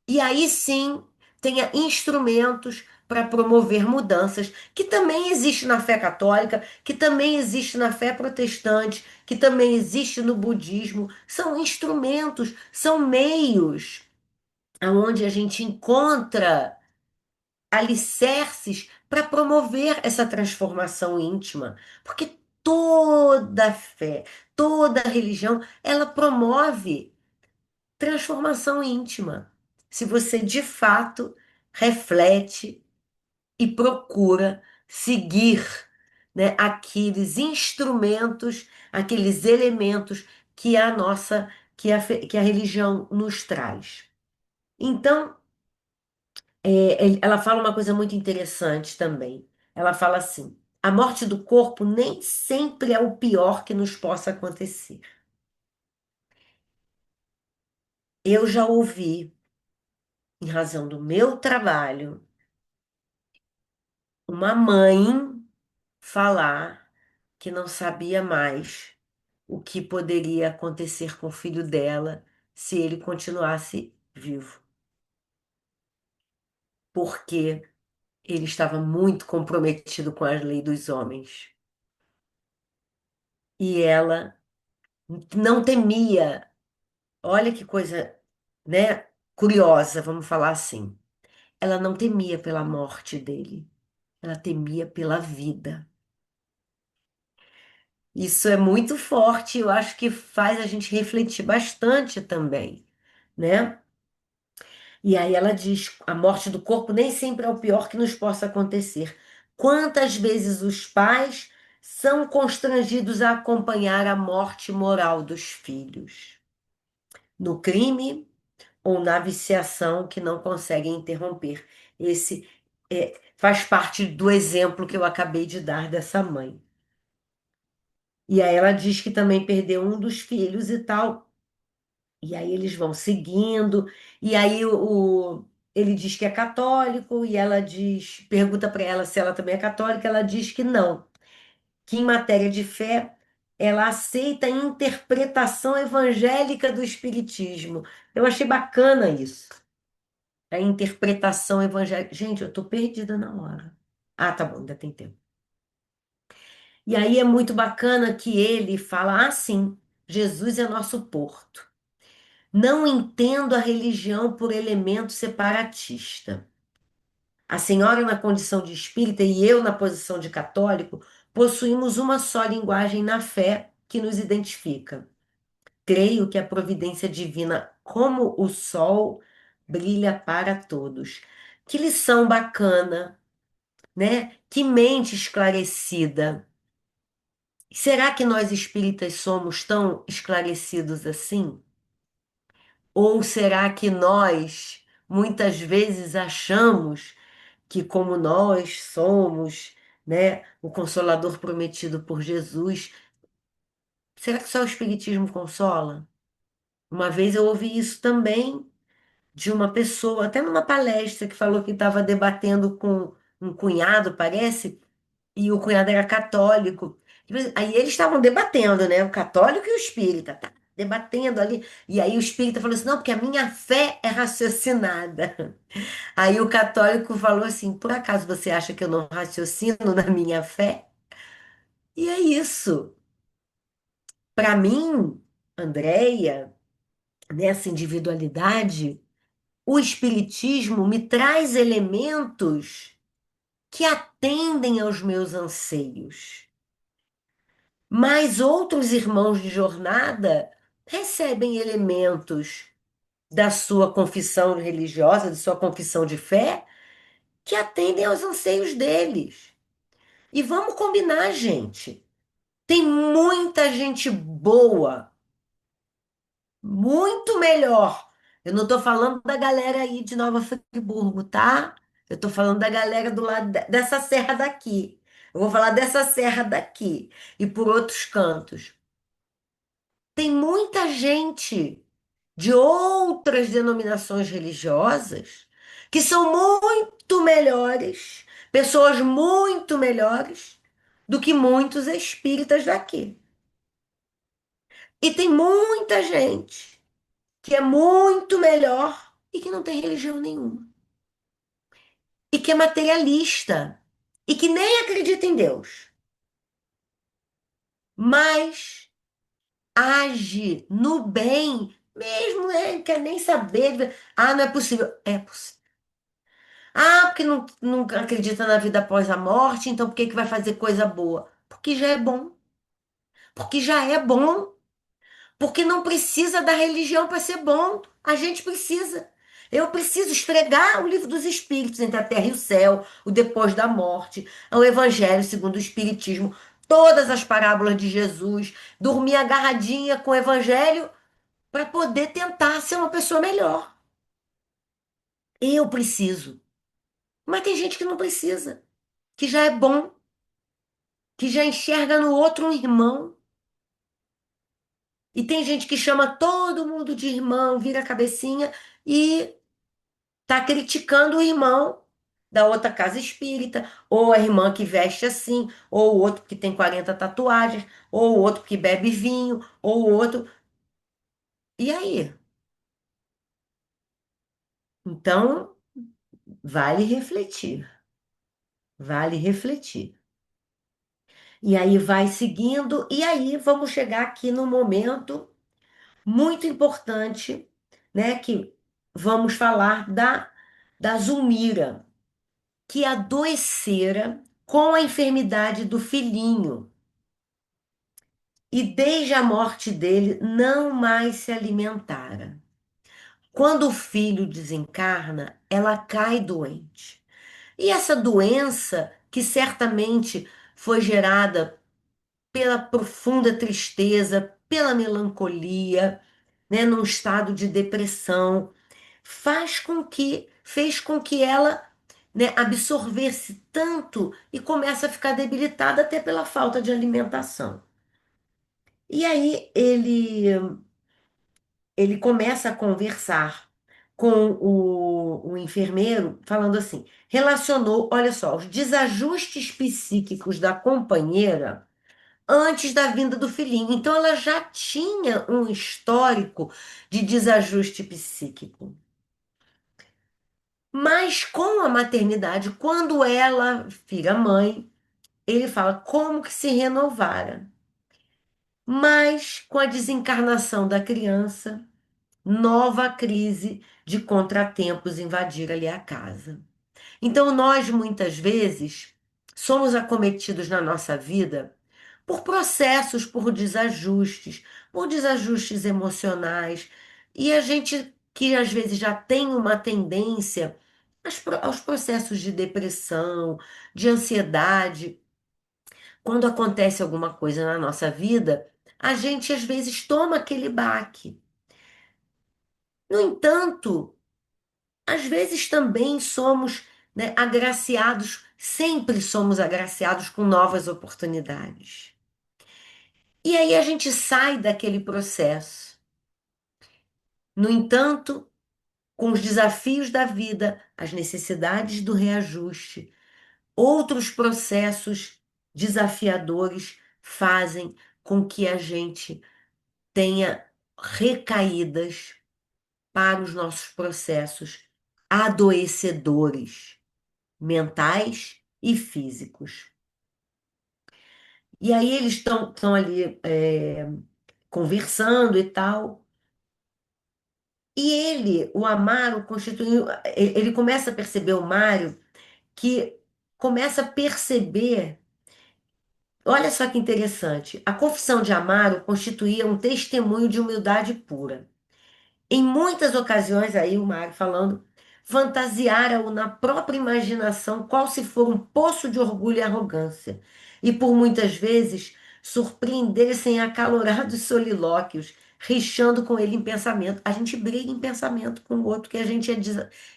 e aí sim tenha instrumentos para promover mudanças, que também existe na fé católica, que também existe na fé protestante, que também existe no budismo. São instrumentos, são meios onde a gente encontra alicerces para promover essa transformação íntima, porque toda fé, toda religião, ela promove transformação íntima. Se você de fato reflete e procura seguir, né, aqueles instrumentos, aqueles elementos que a nossa, que a religião nos traz. Então, ela fala uma coisa muito interessante também. Ela fala assim: a morte do corpo nem sempre é o pior que nos possa acontecer. Eu já ouvi, em razão do meu trabalho, uma mãe falar que não sabia mais o que poderia acontecer com o filho dela se ele continuasse vivo. Porque ele estava muito comprometido com a lei dos homens. E ela não temia, olha que coisa, né, curiosa, vamos falar assim. Ela não temia pela morte dele, ela temia pela vida. Isso é muito forte, eu acho que faz a gente refletir bastante também, né? E aí ela diz: a morte do corpo nem sempre é o pior que nos possa acontecer. Quantas vezes os pais são constrangidos a acompanhar a morte moral dos filhos? No crime ou na viciação que não conseguem interromper. Esse faz parte do exemplo que eu acabei de dar dessa mãe. E aí ela diz que também perdeu um dos filhos e tal. E aí eles vão seguindo, e aí ele diz que é católico, e ela diz, pergunta para ela se ela também é católica, ela diz que não, que em matéria de fé ela aceita a interpretação evangélica do espiritismo. Eu achei bacana isso. A interpretação evangélica. Gente, eu tô perdida na hora. Ah, tá bom, ainda tem tempo. E aí é muito bacana que ele fala, ah, sim, Jesus é nosso porto. Não entendo a religião por elemento separatista. A senhora, na condição de espírita, e eu, na posição de católico, possuímos uma só linguagem na fé que nos identifica. Creio que a providência divina, como o sol, brilha para todos. Que lição bacana, né? Que mente esclarecida. Será que nós espíritas somos tão esclarecidos assim? Ou será que nós muitas vezes achamos que, como nós somos, né, o consolador prometido por Jesus, será que só o Espiritismo consola? Uma vez eu ouvi isso também de uma pessoa, até numa palestra, que falou que estava debatendo com um cunhado, parece, e o cunhado era católico. Aí eles estavam debatendo, né? O católico e o espírita, tá? Debatendo ali. E aí o espírita falou assim: não, porque a minha fé é raciocinada. Aí o católico falou assim: por acaso você acha que eu não raciocino na minha fé? E é isso. Para mim, Andréia, nessa individualidade, o espiritismo me traz elementos que atendem aos meus anseios. Mas outros irmãos de jornada recebem elementos da sua confissão religiosa, de sua confissão de fé, que atendem aos anseios deles. E vamos combinar, gente. Tem muita gente boa, muito melhor. Eu não estou falando da galera aí de Nova Friburgo, tá? Eu estou falando da galera do lado dessa serra daqui. Eu vou falar dessa serra daqui e por outros cantos. Tem muita gente de outras denominações religiosas que são muito melhores, pessoas muito melhores do que muitos espíritas daqui. E tem muita gente que é muito melhor e que não tem religião nenhuma. E que é materialista. E que nem acredita em Deus. Mas age no bem, mesmo, né? Quer nem saber. Ah, não é possível. É possível. Ah, porque não acredita na vida após a morte, então por que que vai fazer coisa boa? Porque já é bom. Porque já é bom. Porque não precisa da religião para ser bom. A gente precisa. Eu preciso esfregar o livro dos Espíritos entre a terra e o céu, o depois da morte, o Evangelho segundo o Espiritismo, todas as parábolas de Jesus, dormir agarradinha com o Evangelho para poder tentar ser uma pessoa melhor. Eu preciso. Mas tem gente que não precisa, que já é bom, que já enxerga no outro um irmão. E tem gente que chama todo mundo de irmão, vira a cabecinha e tá criticando o irmão da outra casa espírita, ou a irmã que veste assim, ou o outro que tem 40 tatuagens, ou o outro que bebe vinho, ou o outro. E aí? Então, vale refletir, vale refletir. E aí vai seguindo, e aí vamos chegar aqui no momento muito importante, né, que vamos falar da Zulmira, que adoecera com a enfermidade do filhinho. E desde a morte dele não mais se alimentara. Quando o filho desencarna, ela cai doente. E essa doença, que certamente foi gerada pela profunda tristeza, pela melancolia, né, num estado de depressão, fez com que ela, né, absorvesse tanto e começa a ficar debilitada até pela falta de alimentação. E aí ele começa a conversar com o enfermeiro, falando assim, relacionou, olha só, os desajustes psíquicos da companheira antes da vinda do filhinho. Então ela já tinha um histórico de desajuste psíquico. Mas com a maternidade, quando ela vira mãe, ele fala como que se renovara. Mas com a desencarnação da criança, nova crise de contratempos invadir ali a casa. Então, nós muitas vezes somos acometidos na nossa vida por processos, por desajustes emocionais, e a gente que às vezes já tem uma tendência aos processos de depressão, de ansiedade, quando acontece alguma coisa na nossa vida, a gente às vezes toma aquele baque. No entanto, às vezes também somos, né, agraciados, sempre somos agraciados com novas oportunidades. E aí a gente sai daquele processo. No entanto, com os desafios da vida, as necessidades do reajuste, outros processos desafiadores fazem com que a gente tenha recaídas para os nossos processos adoecedores, mentais e físicos. E aí eles estão ali conversando e tal. E ele, o Amaro, constituiu. Ele começa a perceber o Mário, que começa a perceber. Olha só que interessante. A confissão de Amaro constituía um testemunho de humildade pura. Em muitas ocasiões, aí o Mário falando, fantasiara-o na própria imaginação, qual se for um poço de orgulho e arrogância, e por muitas vezes surpreender-se em acalorados solilóquios, rixando com ele em pensamento. A gente briga em pensamento com o outro que a gente é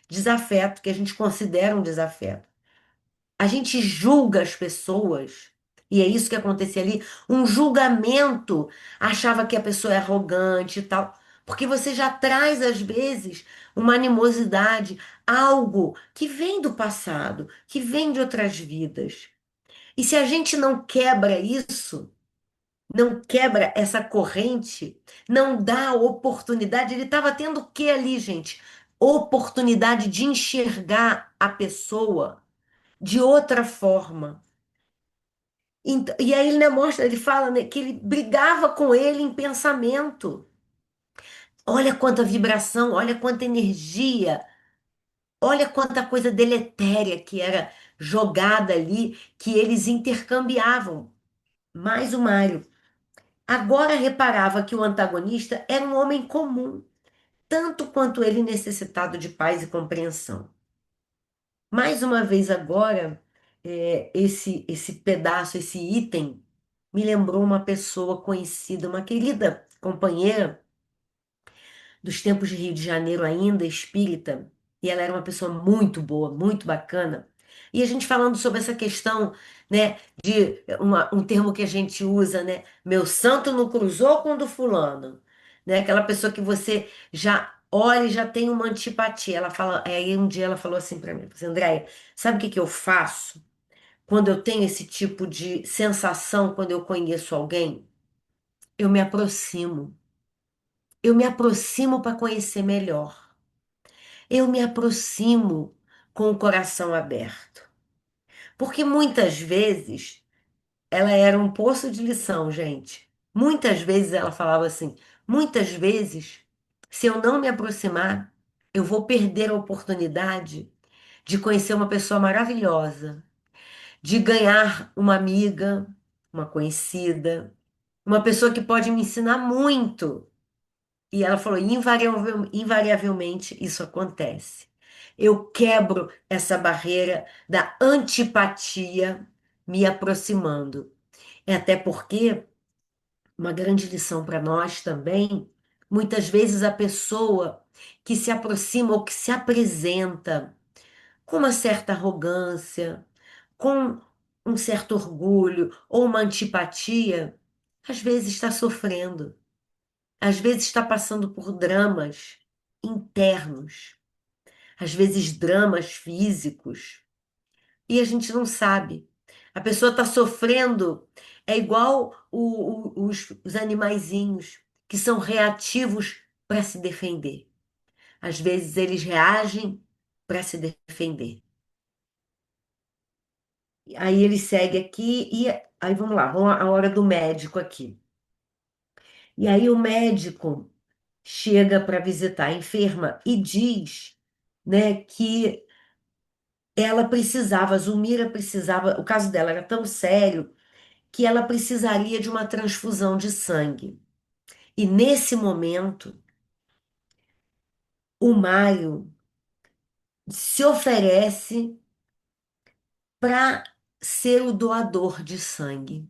desafeto, que a gente considera um desafeto. A gente julga as pessoas, e é isso que acontecia ali, um julgamento, achava que a pessoa é arrogante e tal, porque você já traz, às vezes, uma animosidade, algo que vem do passado, que vem de outras vidas. E se a gente não quebra isso, não quebra essa corrente, não dá oportunidade, ele estava tendo o que ali, gente? Oportunidade de enxergar a pessoa de outra forma. E aí ele, né, mostra, ele fala, né, que ele brigava com ele em pensamento. Olha quanta vibração, olha quanta energia, olha quanta coisa deletéria que era jogada ali, que eles intercambiavam. Mais o Mário. Agora reparava que o antagonista era um homem comum, tanto quanto ele necessitado de paz e compreensão. Mais uma vez agora, esse pedaço, esse item, me lembrou uma pessoa conhecida, uma querida companheira dos tempos de Rio de Janeiro ainda, espírita, e ela era uma pessoa muito boa, muito bacana. E a gente falando sobre essa questão, né, de um termo que a gente usa, né, meu santo não cruzou com o do fulano, né, aquela pessoa que você já olha e já tem uma antipatia. Ela fala, aí um dia ela falou assim para mim, assim, Andréia, sabe o que que eu faço quando eu tenho esse tipo de sensação quando eu conheço alguém? Eu me aproximo. Eu me aproximo para conhecer melhor. Eu me aproximo com o coração aberto. Porque muitas vezes ela era um poço de lição, gente. Muitas vezes ela falava assim: muitas vezes, se eu não me aproximar, eu vou perder a oportunidade de conhecer uma pessoa maravilhosa, de ganhar uma amiga, uma conhecida, uma pessoa que pode me ensinar muito. E ela falou: invariavelmente isso acontece. Eu quebro essa barreira da antipatia me aproximando. É até porque uma grande lição para nós também, muitas vezes a pessoa que se aproxima ou que se apresenta com uma certa arrogância, com um certo orgulho ou uma antipatia, às vezes está sofrendo, às vezes está passando por dramas internos, às vezes dramas físicos, e a gente não sabe. A pessoa está sofrendo, é igual os animaizinhos que são reativos para se defender. Às vezes eles reagem para se defender. Aí ele segue aqui e aí vamos lá, vamos à hora do médico aqui. E aí o médico chega para visitar a enferma e diz, né, que ela precisava, a Zulmira precisava, o caso dela era tão sério que ela precisaria de uma transfusão de sangue. E nesse momento, o Mário se oferece para ser o doador de sangue.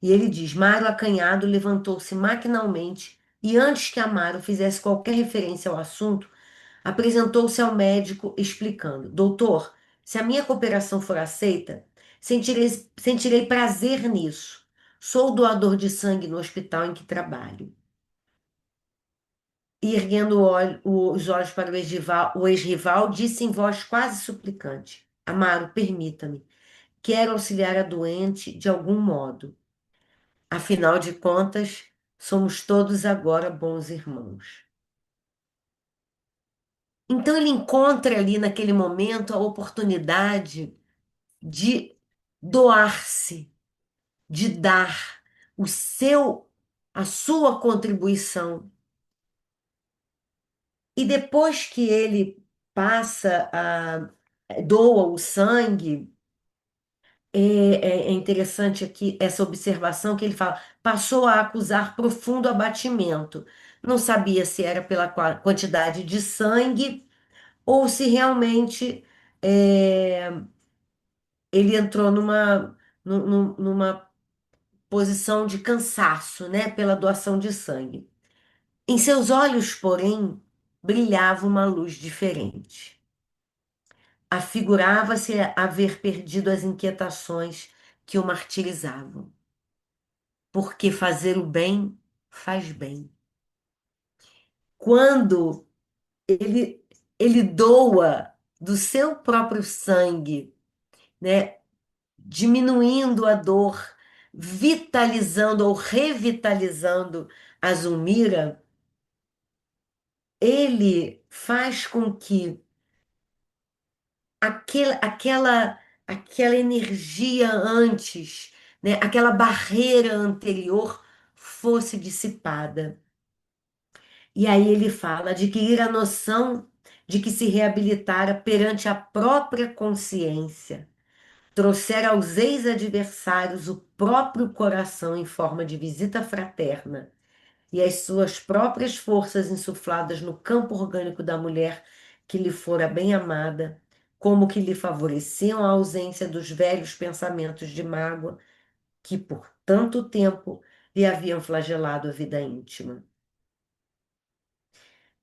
E ele diz: Mário, acanhado, levantou-se maquinalmente e, antes que Amaro fizesse qualquer referência ao assunto, apresentou-se ao médico explicando: Doutor, se a minha cooperação for aceita, sentirei prazer nisso. Sou doador de sangue no hospital em que trabalho. E erguendo os olhos para o ex-rival, disse em voz quase suplicante: Amaro, permita-me. Quero auxiliar a doente de algum modo. Afinal de contas, somos todos agora bons irmãos. Então ele encontra ali naquele momento a oportunidade de doar-se, de dar o seu, a sua contribuição. E depois que ele passa a doa o sangue, é interessante aqui essa observação que ele fala, passou a acusar profundo abatimento. Não sabia se era pela quantidade de sangue ou se realmente é, ele entrou numa posição de cansaço, né, pela doação de sangue. Em seus olhos, porém, brilhava uma luz diferente. Afigurava-se haver perdido as inquietações que o martirizavam. Porque fazer o bem faz bem. Quando ele, ele doa do seu próprio sangue, né, diminuindo a dor, vitalizando ou revitalizando a Zulmira, ele faz com que aquela energia antes, né, aquela barreira anterior fosse dissipada. E aí ele fala: adquirir a noção de que se reabilitara perante a própria consciência, trouxer aos ex-adversários o próprio coração em forma de visita fraterna e as suas próprias forças insufladas no campo orgânico da mulher que lhe fora bem amada, como que lhe favoreciam a ausência dos velhos pensamentos de mágoa que por tanto tempo lhe haviam flagelado a vida íntima.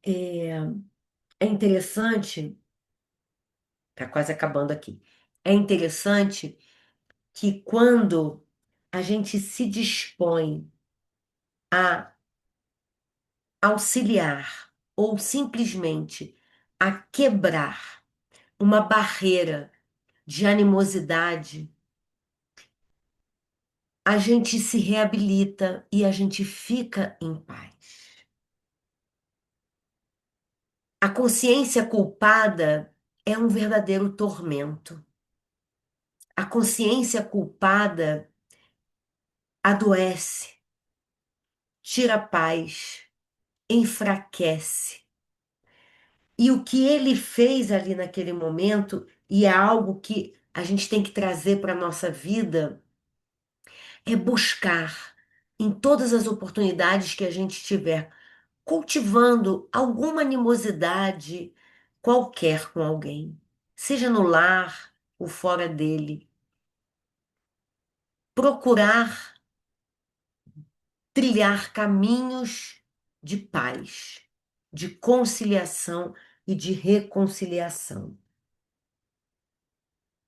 É, é interessante, está quase acabando aqui. É interessante que quando a gente se dispõe a auxiliar ou simplesmente a quebrar uma barreira de animosidade, a gente se reabilita e a gente fica em paz. A consciência culpada é um verdadeiro tormento. A consciência culpada adoece, tira a paz, enfraquece. E o que ele fez ali naquele momento, e é algo que a gente tem que trazer para a nossa vida, é buscar em todas as oportunidades que a gente tiver, cultivando alguma animosidade qualquer com alguém, seja no lar ou fora dele, procurar trilhar caminhos de paz, de conciliação e de reconciliação.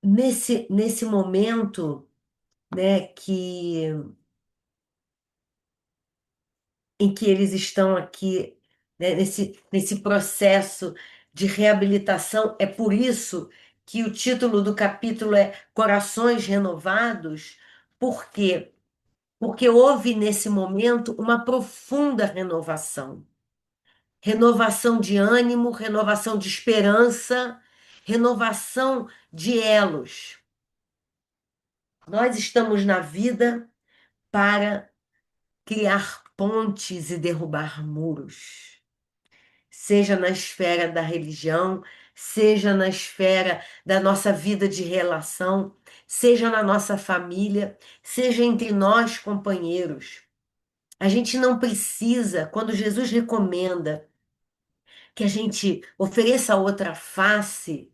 Nesse momento, né, em que eles estão aqui, né, nesse processo de reabilitação, é por isso que o título do capítulo é Corações Renovados, por quê? Porque houve nesse momento uma profunda renovação. Renovação de ânimo, renovação de esperança, renovação de elos. Nós estamos na vida para criar pontes e derrubar muros, seja na esfera da religião, seja na esfera da nossa vida de relação, seja na nossa família, seja entre nós companheiros. A gente não precisa, quando Jesus recomenda que a gente ofereça a outra face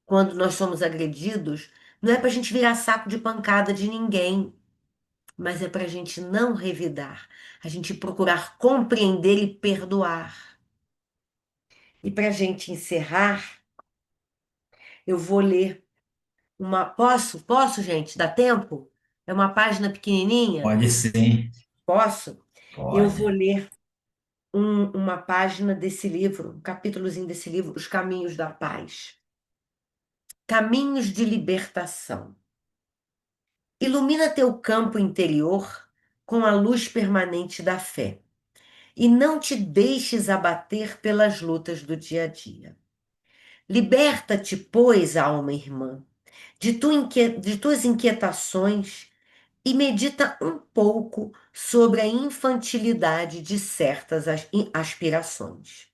quando nós somos agredidos, não é para a gente virar saco de pancada de ninguém, mas é para a gente não revidar, a gente procurar compreender e perdoar. E para a gente encerrar, eu vou ler uma. Posso, gente? Dá tempo? É uma página pequenininha? Pode sim, Posso? Eu vou pode. ler uma página desse livro, um capítulozinho desse livro, Os Caminhos da Paz. Caminhos de libertação. Ilumina teu campo interior com a luz permanente da fé e não te deixes abater pelas lutas do dia a dia. Liberta-te, pois, alma irmã, de tuas inquietações e medita um pouco sobre a infantilidade de certas aspirações.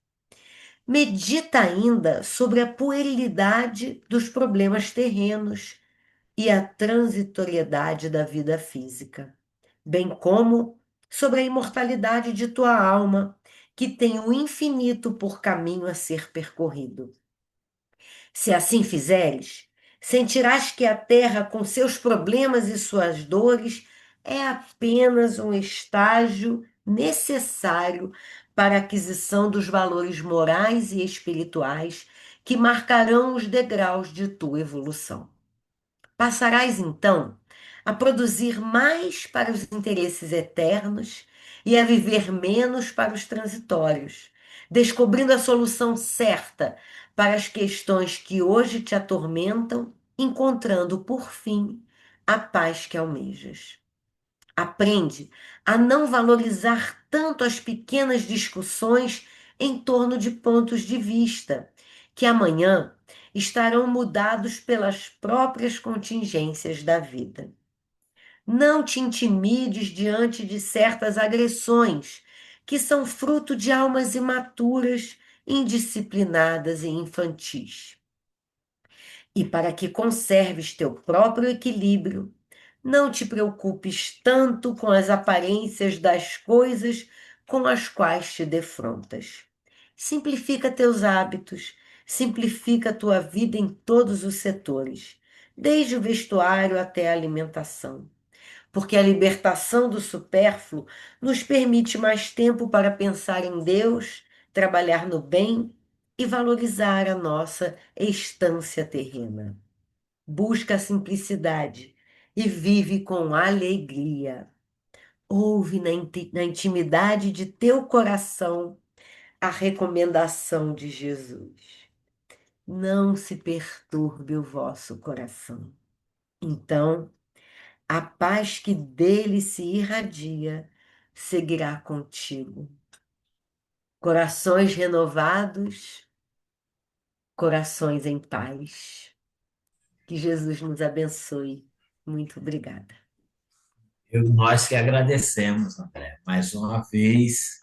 Medita ainda sobre a puerilidade dos problemas terrenos e a transitoriedade da vida física, bem como sobre a imortalidade de tua alma, que tem o infinito por caminho a ser percorrido. Se assim fizeres, sentirás que a terra, com seus problemas e suas dores, é apenas um estágio necessário para a aquisição dos valores morais e espirituais que marcarão os degraus de tua evolução. Passarás, então, a produzir mais para os interesses eternos e a viver menos para os transitórios, descobrindo a solução certa para as questões que hoje te atormentam, encontrando, por fim, a paz que almejas. Aprende a não valorizar tanto as pequenas discussões em torno de pontos de vista, que amanhã estarão mudados pelas próprias contingências da vida. Não te intimides diante de certas agressões, que são fruto de almas imaturas, indisciplinadas e infantis. E para que conserves teu próprio equilíbrio, não te preocupes tanto com as aparências das coisas com as quais te defrontas. Simplifica teus hábitos, simplifica tua vida em todos os setores, desde o vestuário até a alimentação, porque a libertação do supérfluo nos permite mais tempo para pensar em Deus, trabalhar no bem e valorizar a nossa estância terrena. Busca a simplicidade e vive com alegria. Ouve na intimidade de teu coração a recomendação de Jesus: não se perturbe o vosso coração. Então, a paz que dele se irradia seguirá contigo. Corações renovados, corações em paz. Que Jesus nos abençoe. Muito obrigada. Nós que agradecemos, André. Mais uma vez,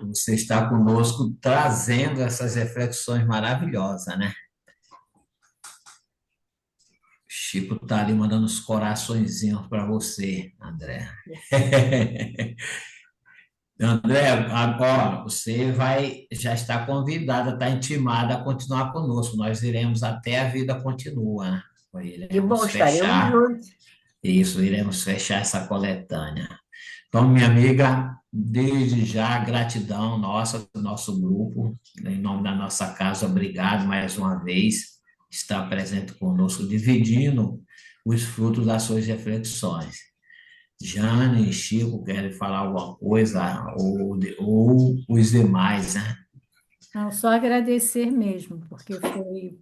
você está conosco trazendo essas reflexões maravilhosas, né? Chico tá ali mandando os coraçõezinhos para você, André. André, agora você já está convidada, está intimada a continuar conosco. Nós iremos até a vida continua, né? Que bom, Iremos estaremos fechar juntos. isso, iremos fechar essa coletânea. Então, minha amiga, desde já, gratidão nossa, do nosso grupo, em nome da nossa casa, obrigado mais uma vez, estar presente conosco, dividindo os frutos das suas reflexões. Jane e Chico querem falar alguma coisa, ou os demais, né? Não, só agradecer mesmo, porque foi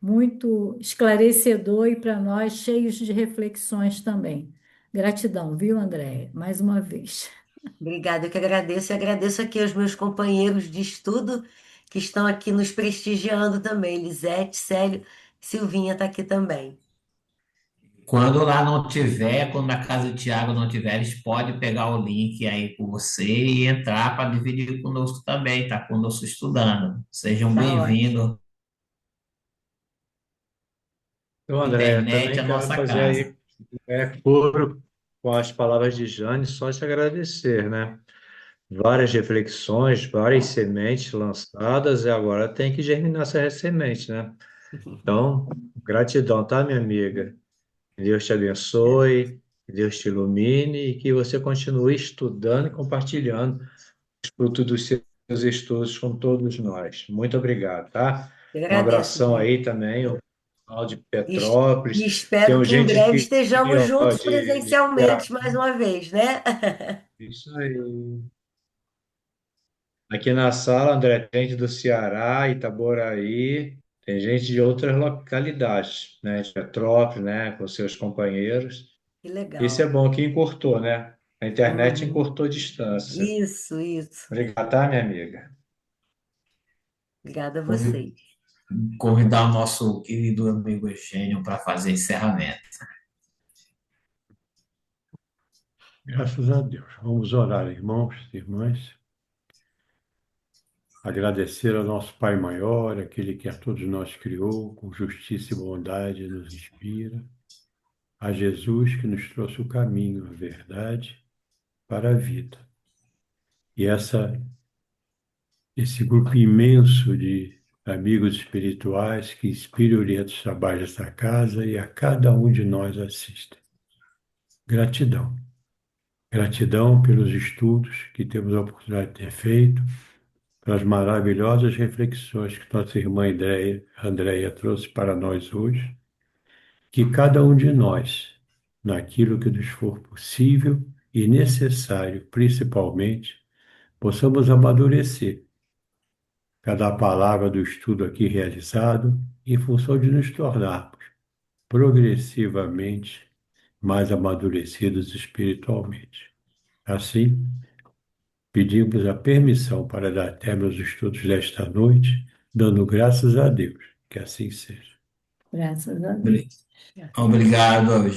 muito esclarecedor e para nós cheios de reflexões também. Gratidão, viu, Andréia? Mais uma vez. Obrigada, eu que agradeço. E agradeço aqui aos meus companheiros de estudo que estão aqui nos prestigiando também. Lisete, Célio, Silvinha está aqui também. Quando lá não tiver, quando na casa do Tiago não tiver, eles podem pegar o link aí com você e entrar para dividir conosco também, tá conosco estudando. Sejam Tá ótimo. bem-vindos. Então, André, Internet é também a quero nossa fazer casa. aí coro com as palavras de Jane, só te agradecer, né? Várias reflexões, várias sementes lançadas, e agora tem que germinar essa semente, né? Então, gratidão, tá, minha amiga? Que Deus te abençoe, que Deus te ilumine e que você continue estudando e compartilhando os frutos dos seus estudos com todos nós. Muito obrigado, tá? Eu Um agradeço, abração gente. aí também, o pessoal de E, e Petrópolis. espero Tem que em gente breve aqui, estejamos ó, juntos de presencialmente mais uma vez, né? Isso aí. Aqui na sala, André, tem gente do Ceará, Itaboraí, tem gente de outras localidades, né? De Petrópolis, né? Com seus companheiros. Que Isso é legal. bom que encurtou, né? A internet Uhum. encurtou distância. Isso, isso. Obrigado, tá, minha amiga? Obrigada a Convi- vocês. Convidar o nosso querido amigo Eugênio para fazer encerramento. Graças a Deus. Vamos orar, irmãos e irmãs. Agradecer ao nosso Pai maior, aquele que a todos nós criou, com justiça e bondade nos inspira. A Jesus que nos trouxe o caminho, a verdade para a vida. E esse grupo imenso de amigos espirituais que inspiram e orientam os trabalhos desta casa e a cada um de nós assistem. Gratidão. Gratidão pelos estudos que temos a oportunidade de ter feito, pelas maravilhosas reflexões que nossa irmã Andréia trouxe para nós hoje, que cada um de nós, naquilo que nos for possível e necessário, principalmente, possamos amadurecer cada palavra do estudo aqui realizado em função de nos tornarmos progressivamente mais amadurecidos espiritualmente. Assim, pedimos a permissão para dar término aos estudos desta noite, dando graças a Deus, que assim seja. Graças a Deus. Obrigado, Eugênio.